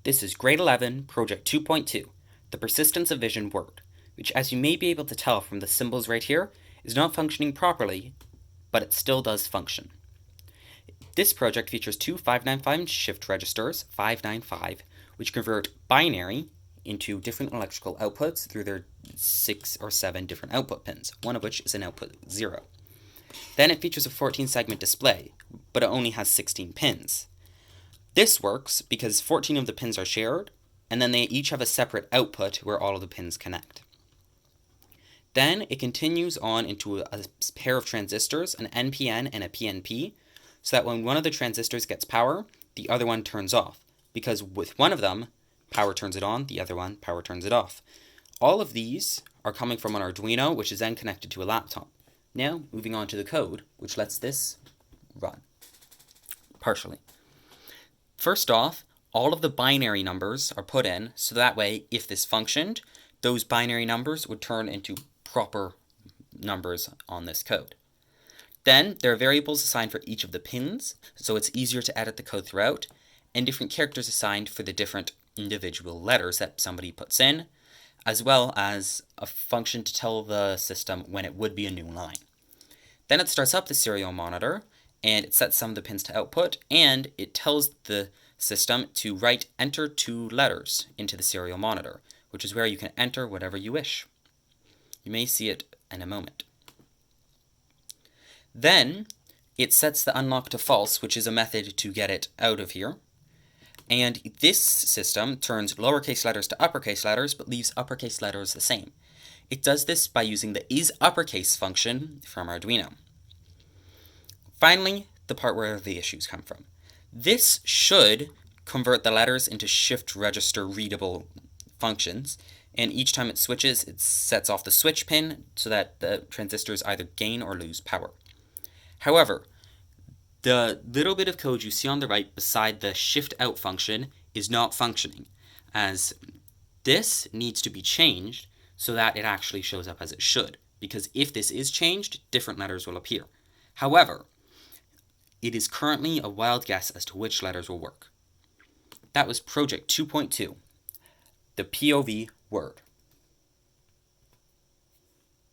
This is Grade 11, Project 2.2, the persistence of vision word, which, as you may be able to tell from the symbols right here, is not functioning properly, but it still does function. This project features two 595 shift registers, 595, which convert binary into different electrical outputs through their 6 or 7 different output pins, one of which is an output 0. Then it features a 14-segment display, but it only has 16 pins. This works because 14 of the pins are shared, and then they each have a separate output where all of the pins connect. Then it continues on into a pair of transistors, an NPN and a PNP, so that when one of the transistors gets power, the other one turns off, because with one of them, power turns it on, the other one, power turns it off. All of these are coming from an Arduino, which is then connected to a laptop. Now, moving on to the code, which lets this run, partially. First off, all of the binary numbers are put in, so that way, if this functioned, those binary numbers would turn into proper numbers on this code. Then, there are variables assigned for each of the pins, so it's easier to edit the code throughout, and different characters assigned for the different individual letters that somebody puts in, as well as a function to tell the system when it would be a new line. Then it starts up the serial monitor, and it sets some of the pins to output, and it tells the system to write enter 2 letters into the serial monitor, which is where you can enter whatever you wish. You may see it in a moment. Then it sets the unlock to false, which is a method to get it out of here. And this system turns lowercase letters to uppercase letters, but leaves uppercase letters the same. It does this by using the isUppercase function from Arduino. Finally, the part where the issues come from. This should convert the letters into shift register readable functions, and each time it switches, it sets off the switch pin so that the transistors either gain or lose power. However, the little bit of code you see on the right beside the shift out function is not functioning, as this needs to be changed so that it actually shows up as it should, because if this is changed, different letters will appear. However, it is currently a wild guess as to which letters will work. That was Project 2.2, the POV word.